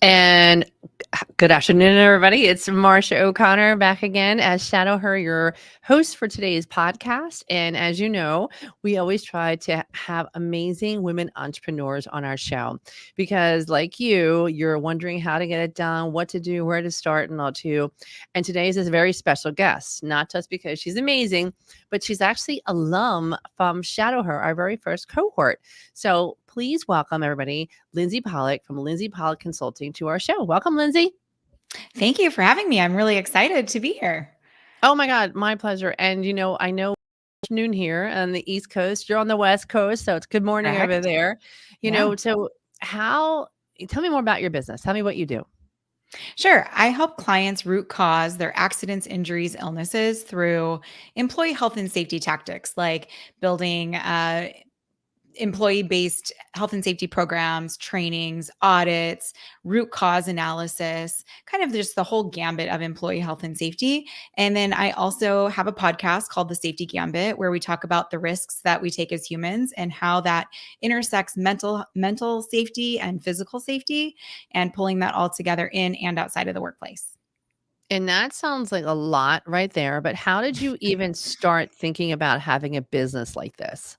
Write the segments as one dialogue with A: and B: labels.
A: And good afternoon, everybody. It's Marcia O'Connor back again as Shadow Her, your host for today's podcast. And as you know, we always try to have amazing women entrepreneurs on our show because, like you're wondering how to get it done, what to do, where to start, and all too. And today's is a very special guest, not just because she's amazing, but she's actually alum from Shadow Her, our very first cohort. So please welcome everybody, Lindsay Polic from Lindsay Polic Consulting to our show. Welcome, Lindsay.
B: Thank you for having me. I'm really excited to be here.
A: Oh my God, my pleasure. And I know noon here on the East Coast. You're on the West Coast, so it's good morning over
B: Correct.
A: there.
B: Yeah.
A: So how tell me more about your business. Tell me what you do.
B: Sure. I help clients root cause their accidents, injuries, illnesses through employee health and safety tactics like building employee-based health and safety programs, trainings, audits, root cause analysis, kind of just the whole gambit of employee health and safety. And then I also have a podcast called The Safety Gambit where we talk about the risks that we take as humans and how that intersects mental safety and physical safety and pulling that all together in and outside of the workplace.
A: And that sounds like a lot right there, but how did you even start thinking about having a business like this?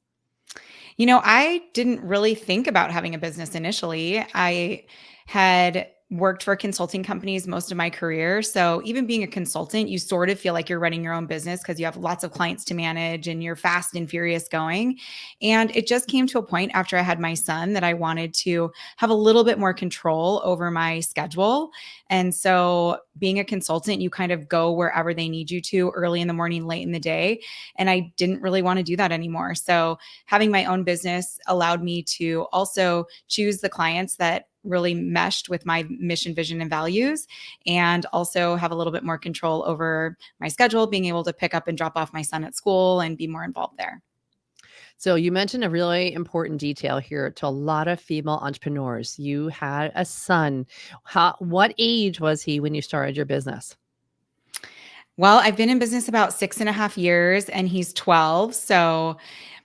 B: I didn't really think about having a business initially. I had worked for consulting companies most of my career. So even being a consultant, you sort of feel like you're running your own business because you have lots of clients to manage and you're fast and furious going. And it just came to a point after I had my son that I wanted to have a little bit more control over my schedule. And so being a consultant, you kind of go wherever they need you to early in the morning, late in the day. And I didn't really want to do that anymore. So having my own business allowed me to also choose the clients that really meshed with my mission, vision, and values, and also have a little bit more control over my schedule, being able to pick up and drop off my son at school and be more involved there.
A: So you mentioned a really important detail here to a lot of female entrepreneurs. You had a son. What age was he when you started your business?
B: Well, I've been in business about 6.5 years and he's 12. So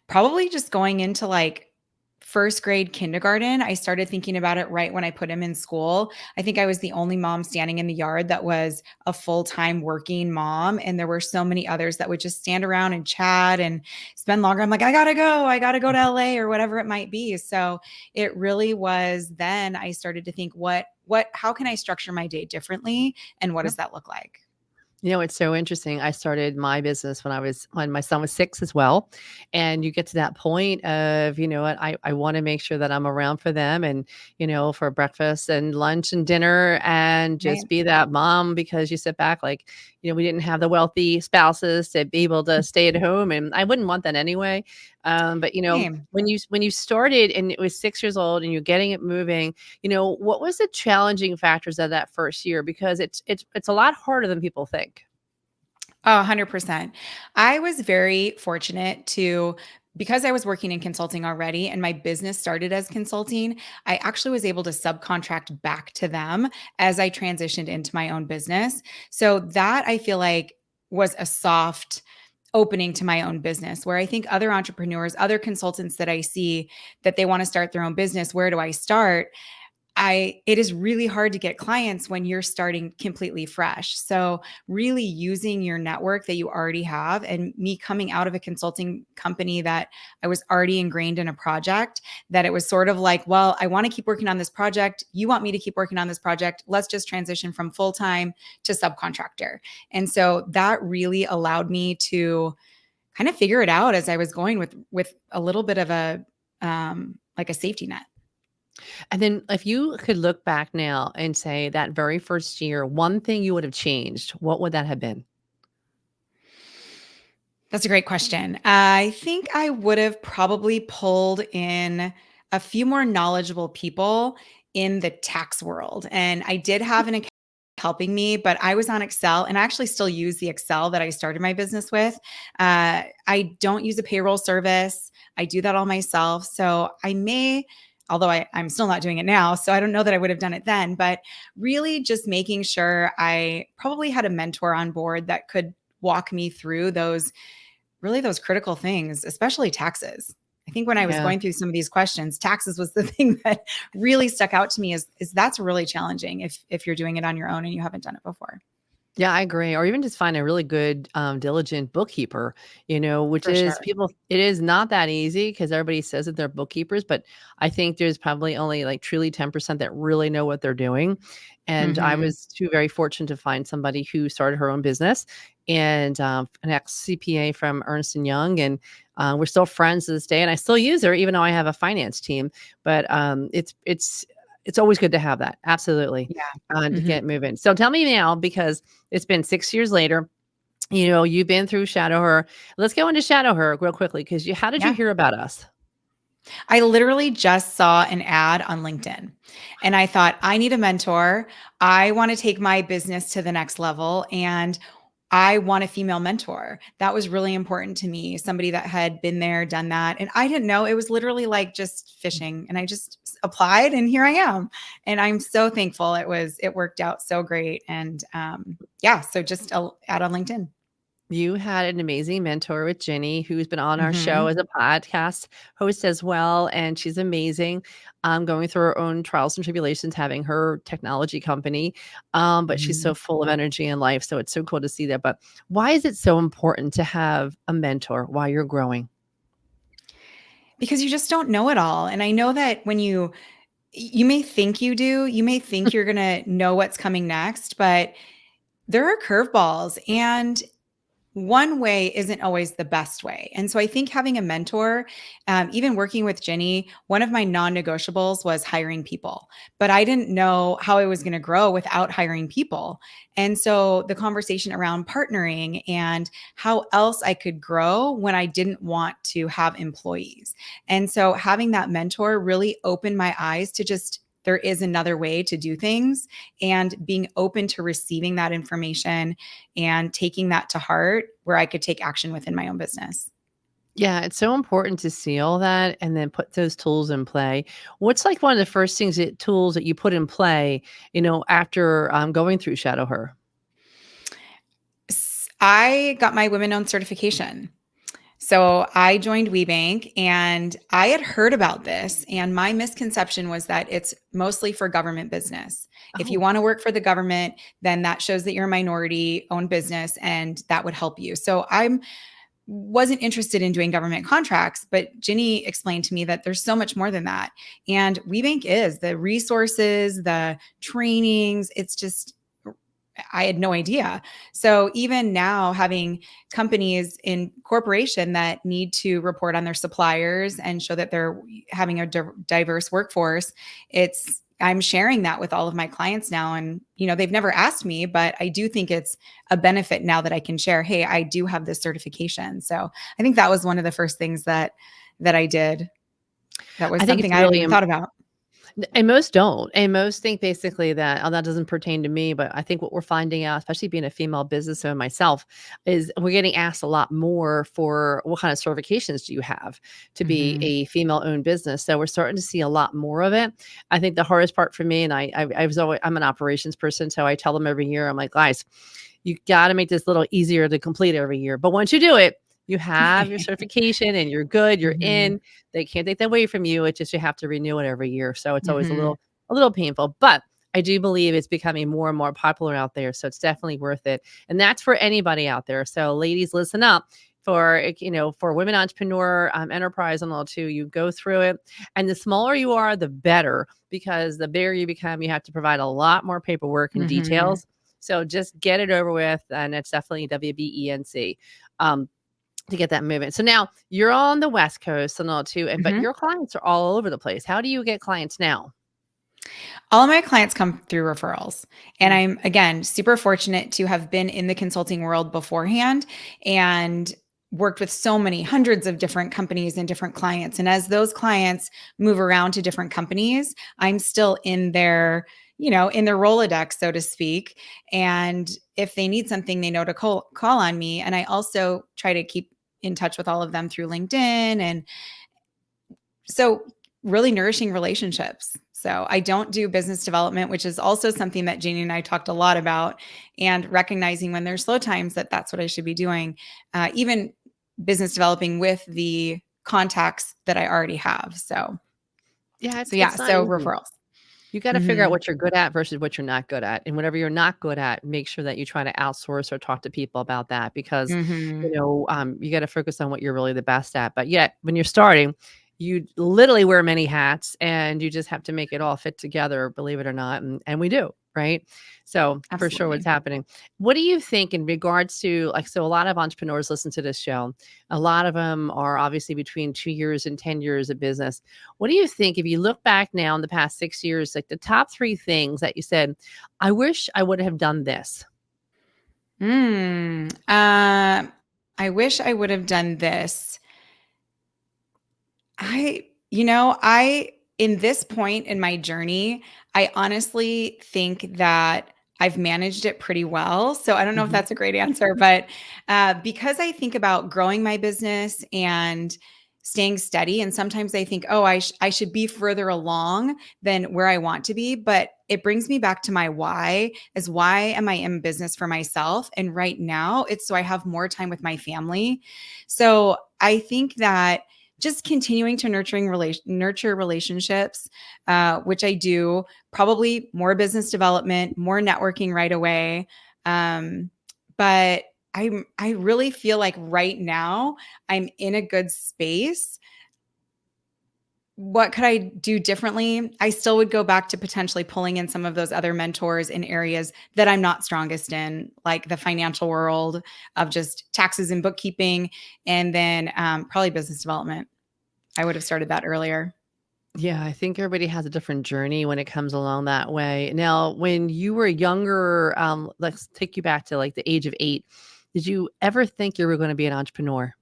B: probably just going into like first grade kindergarten. I started thinking about it right when I put him in school. I think I was the only mom standing in the yard that was a full-time working mom. And there were so many others that would just stand around and chat and spend longer. I'm like, I gotta go. I gotta go to LA or whatever it might be. So it really was then I started to think, how can I structure my day differently? And what does that look like?
A: It's so interesting. I started my business when my son was 6 as well. And you get to that point of, you know what, I want to make sure that I'm around for them and, for breakfast and lunch and dinner and
B: Right.
A: just be that mom because you sit back like, we didn't have the wealthy spouses to be able to stay at home. And I wouldn't want that anyway. But
B: Same.
A: when you started and it was 6 years old and you're getting it moving, what was the challenging factors of that first year? Because it's a lot harder than people think.
B: Oh, 100%. I was very fortunate because I was working in consulting already and my business started as consulting, I actually was able to subcontract back to them as I transitioned into my own business. So that I feel like was a soft opening to my own business where I think other entrepreneurs, other consultants that I see that they want to start their own business, where do I start? It is really hard to get clients when you're starting completely fresh. So really using your network that you already have and me coming out of a consulting company that I was already ingrained in a project that it was sort of like, well, I want to keep working on this project. You want me to keep working on this project. Let's just transition from full-time to subcontractor. And so that really allowed me to kind of figure it out as I was going with a little bit of a like a safety net.
A: And then if you could look back now and say that very first year, one thing you would have changed, what would that have been?
B: That's a great question. I think I would have probably pulled in a few more knowledgeable people in the tax world. And I did have an account helping me, but I was on Excel and I actually still use the Excel that I started my business with. I don't use a payroll service. I do that all myself. So although I'm still not doing it now, so I don't know that I would have done it then, but really just making sure I probably had a mentor on board that could walk me through those critical things, especially taxes. I think when I was
A: Yeah.
B: going through some of these questions, taxes was the thing that really stuck out to me is that's really challenging if you're doing it on your own and you haven't done it before.
A: Yeah, I agree. Or even just find a really good, diligent bookkeeper, which
B: For
A: is
B: sure.
A: it is not that easy because everybody says that they're bookkeepers, but I think there's probably only like truly 10% that really know what they're doing. And I
B: Mhm.
A: was too very fortunate to find somebody who started her own business and an ex CPA from Ernst and Young. And we're still friends to this day. And I still use her, even though I have a finance team. But it's always good to have that. Absolutely.
B: Yeah.
A: To
B: Mhm.
A: get moving. So tell me now, because it's been 6 years later. You've been through Shadow Her. Let's go into Shadow Her real quickly because how did you
B: Yeah.
A: hear about us?
B: I literally just saw an ad on LinkedIn and I thought, I need a mentor. I want to take my business to the next level and I want a female mentor. That was really important to me, somebody that had been there, done that. And I didn't know, it was literally like just fishing. And I just applied and here I am. And I'm so thankful it worked out so great. And yeah, so just a ad on LinkedIn.
A: You had an amazing mentor with Jenny, who's been on our show
B: Mhm.
A: as a podcast host as well, and she's amazing. Going through her own trials and tribulations, having her technology company, but she's so
B: Mhm.
A: full of energy and life. So it's so cool to see that. But why is it so important to have a mentor while you're growing?
B: Because you just don't know it all. And I know that when you may think you do, you may think you're going to know what's coming next, but there are curveballs and one way isn't always the best way. And so I think having a mentor, even working with Jenny, one of my non negotiables was hiring people, but I didn't know how I was going to grow without hiring people. And so the conversation around partnering and how else I could grow when I didn't want to have employees. And so having that mentor really opened my eyes to just, there is another way to do things and being open to receiving that information and taking that to heart where I could take action within my own business.
A: Yeah, it's so important to see all that and then put those tools in play. What's like one of the first tools that you put in play, after going through Shadow Her?
B: I got my women owned certification. So I joined WeBank and I had heard about this. And my misconception was that it's mostly for government business. If you
A: Oh,
B: want to work for the government, then that shows that you're a minority owned business and that would help you. So I wasn't interested in doing government contracts, but Ginny explained to me that there's so much more than that. And WeBank is the resources, the trainings, it's just I had no idea. So even now having companies in corporation that need to report on their suppliers and show that they're having a diverse workforce, I'm sharing that with all of my clients now and they've never asked me, but I do think it's a benefit now that I can share, hey, I do have this certification. So I think that was one of the first things that I did. That was
A: I think it's
B: something I hadn't
A: really
B: even thought about.
A: And most don't. And most think basically that, oh, that doesn't pertain to me. But I think what we're finding out, especially being a female business owner myself, is we're getting asked a lot more for what kind of certifications do you have to be
B: Mhm.
A: a female owned business. So we're starting to see a lot more of it. I think the hardest part for me, and I'm an operations person, so I tell them every year, I'm like, guys, you got to make this a little easier to complete every year. But once you do it, you have your certification and you're good, you're
B: Mhm.
A: in. They can't take that away from you. It's just you have to renew it every year. So it's always a
B: Mhm.
A: little painful. But I do believe it's becoming more and more popular out there. So it's definitely worth it. And that's for anybody out there. So ladies, listen up for women entrepreneur enterprise and all too. You go through it. And the smaller you are, the better, because the bigger you become, you have to provide a lot more paperwork and
B: Mhm.
A: details. So just get it over with. And it's definitely WBENC. Um, to get that movement. So now you're on the West Coast and all too, but
B: Mhm.
A: your clients are all over the place. How do you get clients now?
B: All of my clients come through referrals. And
A: Mm.
B: I'm, again, super fortunate to have been in the consulting world beforehand and worked with so many hundreds of different companies and different clients. And as those clients move around to different companies, I'm still in their Rolodex, so to speak. And if they need something, they know to call on me. And I also try to keep in touch with all of them through LinkedIn and so really nourishing relationships. So I don't do business development, which is also something that Janie and I talked a lot about, and recognizing when there's slow times that that's what I should be doing. Even business developing with the contacts that I already have. So,
A: Yeah,
B: yeah,
A: it's not
B: so
A: easy.
B: referrals.
A: You got to figure out
B: Mhm.
A: what you're good at versus what you're not good at. And whatever you're not good at, make sure that you try to outsource or talk to people about that because,
B: Mhm.
A: you got to focus on what you're really the best at. But yet, when you're starting, you literally wear many hats and you just have to make it all fit together, believe it or not. And we do, right? So, for sure, what's
B: Absolutely.
A: happening. What do you think in regards to like, so a lot of entrepreneurs listen to this show. A lot of them are obviously between 2 years and 10 years of business. What do you think if you look back now in the past 6 years, like the top three things that you said, I wish I would have done this?
B: Mm, I wish I would have done this. I in this point in my journey, I honestly think that I've managed it pretty well. So I don't know if
A: Mhm.
B: that's a great answer, but because I think about growing my business and staying steady, and sometimes I think, oh, I should be further along than where I want to be, but it brings me back to my why. Is why am I in business for myself? And right now, it's so I have more time with my family. So I think that just continuing to nurture relationships, which I do, probably more business development, more networking right away. But I really feel like right now I'm in a good space. What could I do differently? I still would go back to potentially pulling in some of those other mentors in areas that I'm not strongest in, like the financial world of just taxes and bookkeeping, and then probably business development. I would have started that earlier.
A: Yeah, I think everybody has a different journey when it comes along that way. Now, when you were younger, let's take you back to like the age of 8. Did you ever think you were going to be an entrepreneur?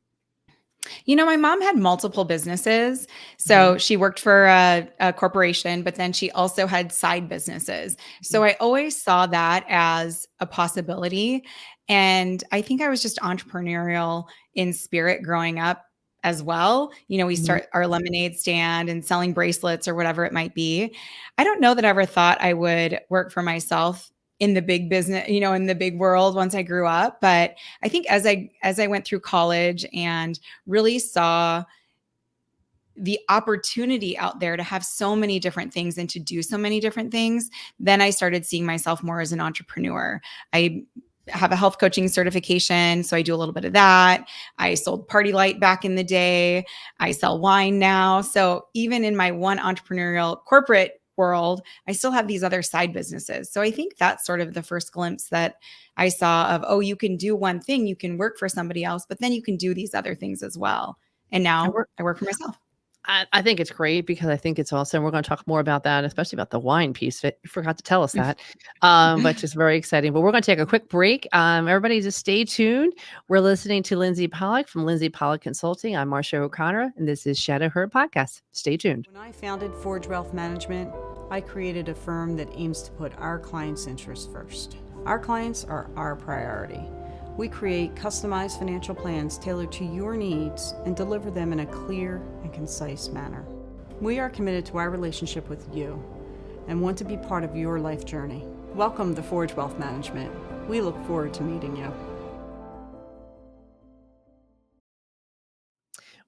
B: My mom had multiple businesses.
A: Mhm.
B: So she worked for a corporation, but then she also had side businesses. So
A: Mhm.
B: I always saw that as a possibility. And I think I was just entrepreneurial in spirit growing up as well. We
A: Mhm.
B: start our lemonade stand and selling bracelets or whatever it might be. I don't know that I ever thought I would work for myself in the big business, in the big world once I grew up. But I think as I went through college and really saw the opportunity out there to have so many different things and to do so many different things, then I started seeing myself more as an entrepreneur. I have a health coaching certification, so I do a little bit of that. I sold Party Light back in the day. I sell wine now. So even in my one entrepreneurial corporate world, I still have these other side businesses. So I think that's sort of the first glimpse that I saw of, oh, you can do one thing, you can work for somebody else, but then you can do these other things as well. And
A: And
B: now
A: we're
B: I work for myself.
A: I think it's great because I think it's awesome. We're going to talk more about that, especially about the wine piece. You forgot to tell us that, but just very exciting. But we're going to take a quick break. Everybody, just stay tuned. We're listening to Lindsay Polic from Lindsay Polic Consulting. I'm Marcia O'Connor, and this is Shadow Her Podcast. Stay tuned.
C: When I founded Forge Wealth Management, I created a firm that aims to put our clients' interests first. Our clients are our priority. We create customized financial plans tailored to your needs and deliver them in a clear and concise manner. We are committed to our relationship with you and want to be part of your life journey. Welcome to Forge Wealth Management. We look forward to meeting you.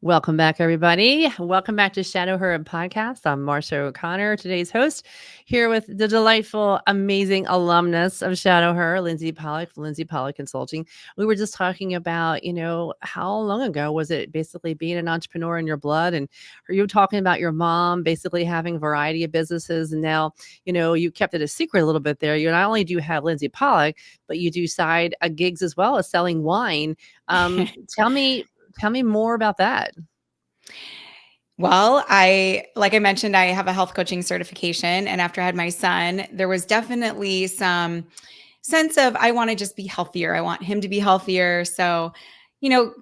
A: Welcome back, everybody. Welcome back to Shadow Her Podcast. I'm Marcia O'Connor, today's host, here with the delightful, amazing alumnus of Shadow Her, Lindsay Polic, from Lindsay Polic Consulting. We were just talking about, how long ago was it basically being an entrepreneur in your blood? And are you talking about your mom basically having a variety of businesses? And now, you kept it a secret a little bit there. You not only do have Lindsay Polic, but you do side gigs as well as selling wine. Tell me more about that.
B: Well, like I mentioned, I have a health coaching certification. And after I had my son, there was definitely some sense of I want to just be healthier. I want him to be healthier. So, you know,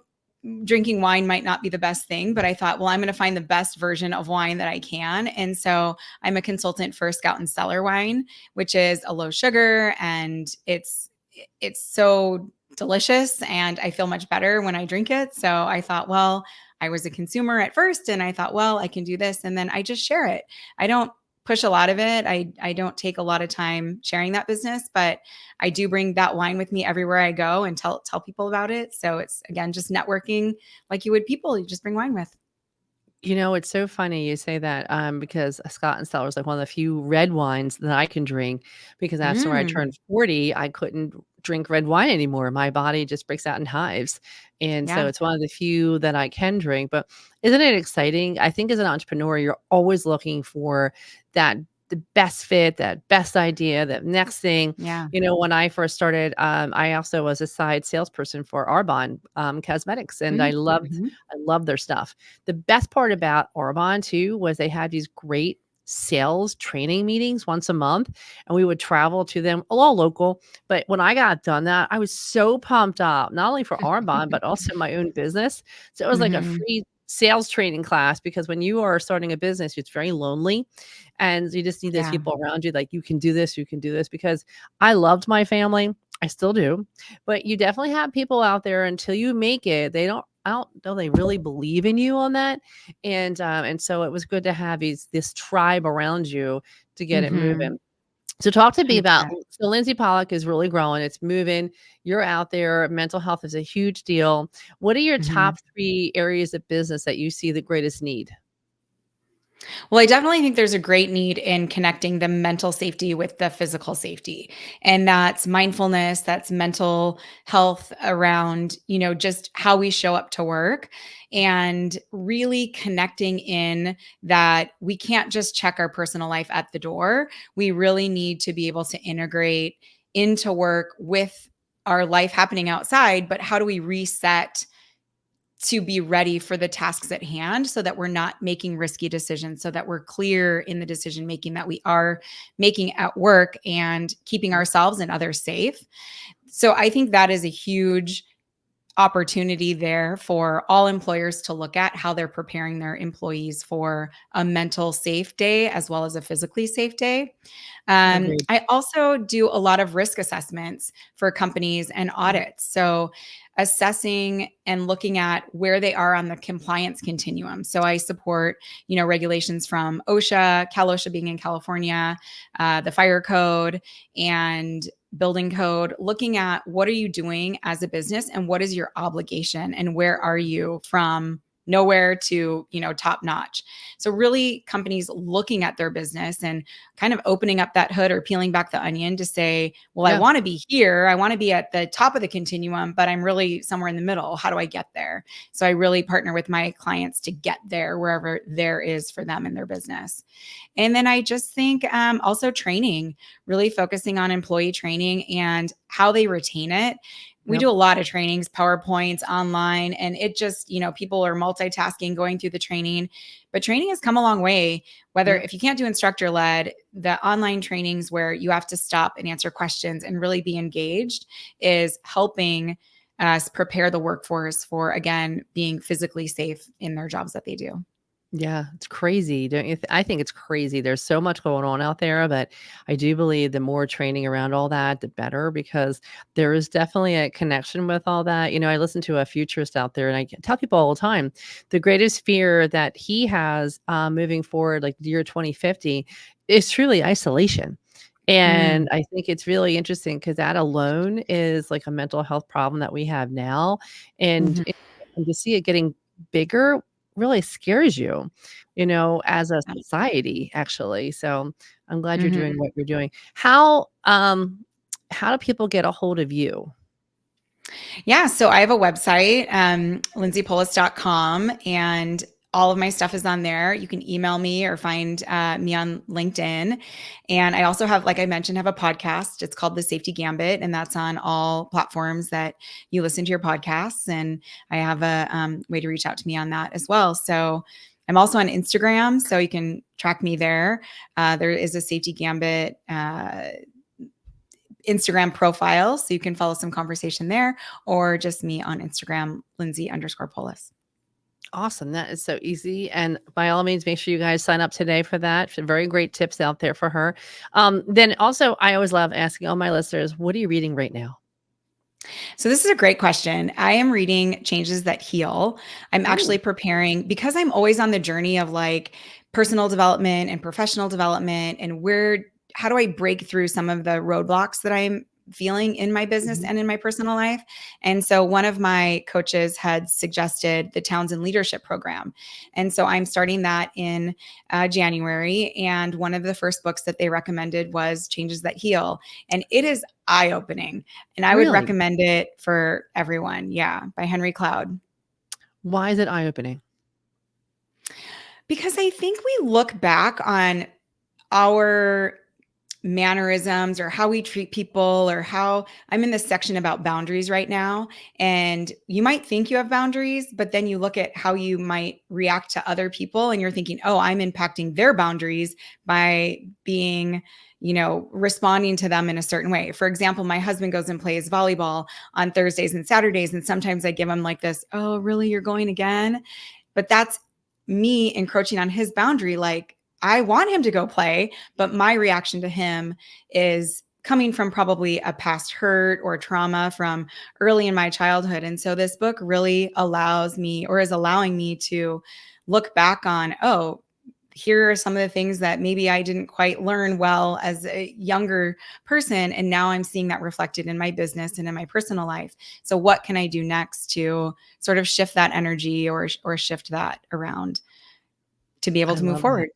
B: drinking wine might not be the best thing, but I thought, well, I'm going to find the best version of wine that I can. And so I'm a consultant for Scout and Cellar wine, which is a low sugar and it's so delicious and I feel much better when I drink it. So I thought, well, I was a consumer at first and I thought, well, I can do this and then I just share it. I don't push a lot of it. I don't take a lot of time sharing that business, but I do bring that wine with me everywhere I go and tell people about it. So it's again just networking like you would people you just bring wine with.
A: It's so funny you say that, because Scott and Stellar is like one of the few red wines that I can drink because after I
B: Mm,
A: turned 40, I couldn't drink red wine anymore. My body just breaks out in hives. And so
B: yeah.
A: it's one of the few that I can drink. But isn't it exciting? I think as an entrepreneur, you're always looking for that the best fit, that best idea, that next thing.
B: Yeah.
A: When I first started, I also was a side salesperson for Arbonne Cosmetics, and
B: Mm-hmm.
A: I loved their stuff. The best part about Arbonne too was they had these great sales training meetings once a month, and we would travel to them, all local. But when I got done that, I was so pumped up, not only for Arbonne, but also my own business. So it was like a
B: Mm-hmm.
A: free sales training class because when you are starting a business, it's very lonely and you just need those
B: Yeah.
A: people around you. Like, you can do this because I loved my family. I still do, but you definitely have people out there until you make it. I don't know they really believe in you on that. And so it was good to have this tribe around you to get it
B: Mm-hmm.
A: moving. So talk to me about
B: 100%.
A: so Lindsay Polic is really growing. It's moving. You're out there. Mental health is a huge deal. What are your
B: Mm-hmm.
A: top 3 areas of business that you see the greatest need?
B: Well, I definitely think there's a great need in connecting the mental safety with the physical safety. And that's mindfulness, that's mental health around, just how we show up to work and really connecting in that we can't just check our personal life at the door. We really need to be able to integrate into work with our life happening outside, but how do we reset to be ready for the tasks at hand so that we're not making risky decisions, so that we're clear in the decision making that we are making at work and keeping ourselves and others safe. So I think that is a huge opportunity there for all employers to look at how they're preparing their employees for a mental safe day as well as a physically safe day.
A: Agreed.
B: I also do a lot of risk assessments for companies and
A: Mhm.
B: audits. So, assessing and looking at where they are on the compliance continuum. So, I support, regulations from OSHA, Cal OSHA being in California, the fire code, and building code, looking at what are you doing as a business and what is your obligation and where are you from nowhere to, top notch. So really companies looking at their business and kind of opening up that hood or peeling back the onion to say, well, I
A: Yeah.
B: want to be here. I want to be at the top of the continuum, but I'm really somewhere in the middle. How do I get there? So I really partner with my clients to get there wherever there is for them in their business. And then I just think also training, really focusing on employee training and how they retain it. We
A: Yep.
B: do a lot of trainings, PowerPoints online, and it just, people are multitasking going through the training. But training has come a long way. Whether
A: Yeah.
B: if you can't do instructor led, the online trainings where you have to stop and answer questions and really be engaged is helping us prepare the workforce for, again, being physically safe in their jobs that they do.
A: Yeah, it's crazy, don't you I think it's crazy. There's so much going on out there, but I do believe the more training around all that, the better because there is definitely a connection with all that. I listen to a futurist out there and I tell people all the time, the greatest fear that he has moving forward, like the year 2050, is truly isolation.
B: Mm,
A: And I think it's really interesting because that alone is like a mental health problem that we have now. And,
B: mhm.
A: and to see it getting bigger really scares you, as a society, actually. So I'm glad you're doing
B: Mhm.
A: what you're doing. How do people get a hold of you?
B: Yeah, so I have a website, lindsaypolis.com, and all of my stuff is on there. You can email me or find me on LinkedIn. And I also have, like I mentioned, have a podcast. It's called The Safety Gambit, and that's on all platforms that you listen to your podcasts. And I have a way to reach out to me on that as well. So I'm also on Instagram, so you can track me there. There is a Safety Gambit Instagram profile. So you can follow some conversation there or just me on Instagram, Lindsay_Polis.
A: Awesome. That is so easy. And by all means, make sure you guys sign up today for that. Some very great tips out there for her. Then also, I always love asking all my listeners, what are you reading right now?
B: So this is a great question. I am reading Changes That Heal. I'm
A: Ooh,
B: actually preparing because I'm always on the journey of like personal development and professional development and how do I break through some of the roadblocks that I'm feeling in my business and in my personal life. And so one of my coaches had suggested the Townsend Leadership Program. And so I'm starting that in January. And one of the first books that they recommended was Changes That Heal. And it is eye-opening. And I would
A: Really?
B: recommend it for everyone. Yeah, by Henry Cloud.
A: Why is it eye-opening?
B: Because I think we look back on our mannerisms or how we treat people, or how I'm in this section about boundaries right now. And you might think you have boundaries, but then you look at how you might react to other people and you're thinking, oh, I'm impacting their boundaries by being, responding to them in a certain way. For example, my husband goes and plays volleyball on Thursdays and Saturdays. And sometimes I give him like this, oh, really? You're going again? But that's me encroaching on his boundary. Like, I want him to go play, but my reaction to him is coming from probably a past hurt or trauma from early in my childhood. And so this book really allows me, or is allowing me, to look back on, oh, here are some of the things that maybe I didn't quite learn well as a younger person. And now I'm seeing that reflected in my business and in my personal life. So what can I do next to sort of shift that energy, or shift that around to be able
A: I
B: to move
A: love that.
B: forward?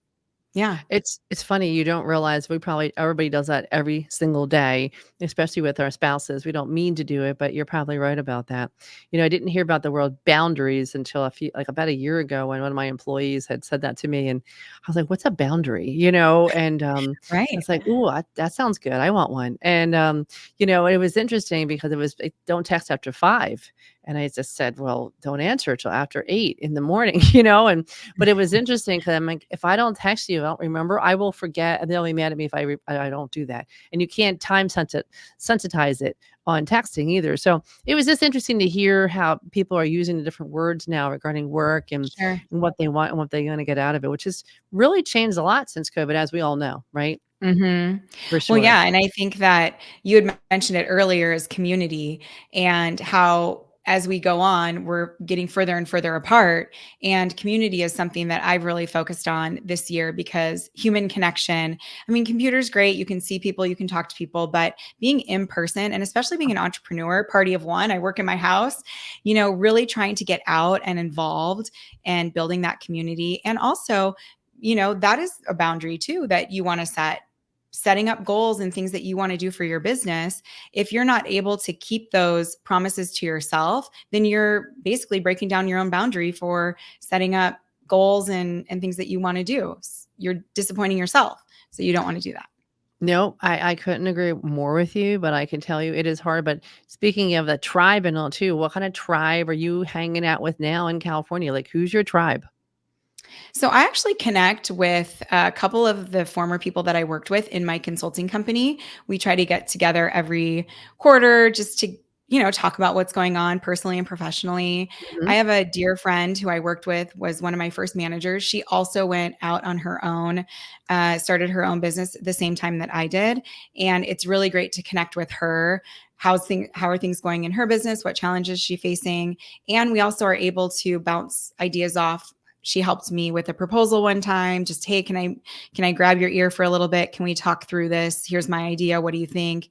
B: Yeah.
A: It's funny, you don't realize everybody does that every single day, especially with our spouses. We don't mean to do it, but you're probably right about that. I didn't hear about the word boundaries until about a year ago, when one of my employees had said that to me, and I was like, "What's a boundary?" And I
B: Right.
A: was like, "Ooh, that sounds good. I want one." And it was interesting because it was don't text after 5, and I just said, "Well, don't answer till after 8 in the morning," and but it was interesting because I'm like, if I don't text you, I don't remember, I will forget, and they'll be mad at me if I don't do that. And you can't sensitize it on texting either. So it was just interesting to hear how people are using the different words now regarding work,
B: Sure.
A: and what they want and what they're going to get out of it, which has really changed a lot since COVID, as we all know, right?
B: Mhm.
A: For
B: Well,
A: sure.
B: yeah, and I think that you had mentioned it earlier as community, and how as we go on, we're getting further and further apart. And community is something that I've really focused on this year, because human connection, I mean, computer's great. You can see people, you can talk to people, but being in person, and especially being an entrepreneur, party of one, I work in my house, really trying to get out and involved and building that community. And also, that is a boundary too that you want to setting up goals and things that you want to do for your business. If you're not able to keep those promises to yourself, then you're basically breaking down your own boundary for setting up goals and things that you want to do. You're disappointing yourself. So you don't want to do that.
A: No, I couldn't agree more with you, but I can tell you it is hard. But speaking of the tribe and all too, what kind of tribe are you hanging out with now in California? Like, who's your tribe?
B: So I actually connect with a couple of the former people that I worked with in my consulting company. We try to get together every quarter just to, talk about what's going on personally and professionally.
A: Mhm.
B: I have a dear friend who I worked with, was one of my first managers. She also went out on her own, started her own business at the same time that I did. And it's really great to connect with her. How are things going in her business? What challenges is she facing? And we also are able to bounce ideas off. She helped me with a proposal one time. Just, hey, can I grab your ear for a little bit? Can we talk through this? Here's my idea. What do you think?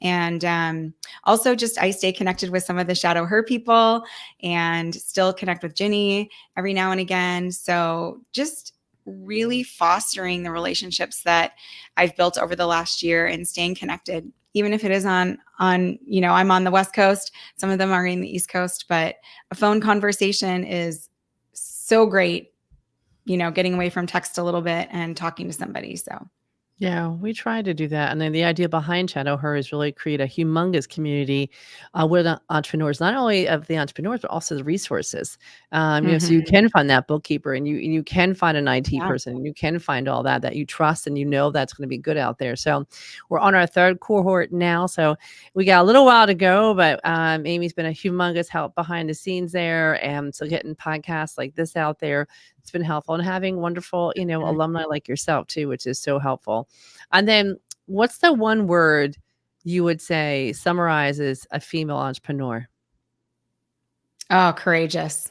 B: And also, just I stay connected with some of the Shadow Her people, and still connect with Ginny every now and again. So just really fostering the relationships that I've built over the last year, and staying connected, even if it is on I'm on the West Coast. Some of them are in the East Coast, but a phone conversation is so great, getting away from text a little bit and talking to somebody. So,
A: Yeah, we try to do that. And then the idea behind Shadow Her is really create a humongous community with entrepreneurs, not only of the entrepreneurs, but also the resources. So you
B: mhm,
A: can find that bookkeeper, and you can find an IT
B: yeah.
A: person, and you can find all that you trust, and that's going to be good out there. So we're on our third cohort now. So we got a little while to go, but Amy's been a humongous help behind the scenes there. And so getting podcasts like this out there, it's been helpful, and having wonderful, alumni like yourself too, which is so helpful. And then what's the one word you would say summarizes a female entrepreneur?
B: Oh, courageous.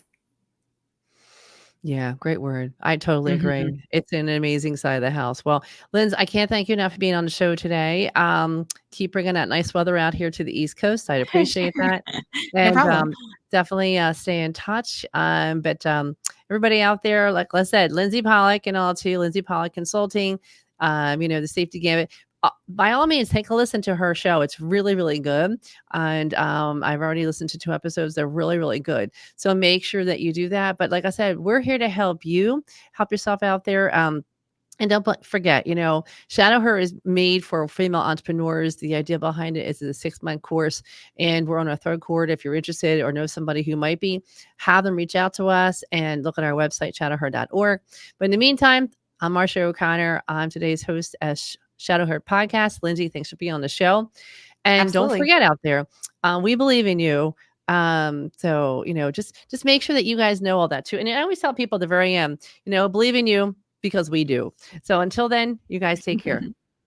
A: Yeah, great word. I totally
B: Mhm.
A: agree. It's an amazing side of the house. Well, Linz, I can't thank you enough for being on the show today. Keep bringing that nice weather out here to the East Coast. I'd appreciate that.
B: No
A: And
B: problem.
A: definitely stay in touch. But everybody out there, like I said, Lindsay Polic and all too, Lindsay Polic Consulting, the safety gamut. By all means, take a listen to her show. It's really, really good. And I've already listened to 2 episodes. They're really, really good. So make sure that you do that. But like I said, we're here to help you, help yourself out there. And don't forget, Shadow Her is made for female entrepreneurs. The idea behind it is a 6-month course, and we're on our 3rd quarter. If you're interested or know somebody who might be, have them reach out to us and look at our website, shadowher.org. But in the meantime, I'm Marcia O'Connor. I'm today's host as Shadow Her Podcast. Lindsay, thanks for being on the show. And don't
B: Absolutely.
A: forget out there, we believe in you. So, just make sure that you guys know all that too. And I always tell people at the very end, believe in you because we do. So until then, you guys take care.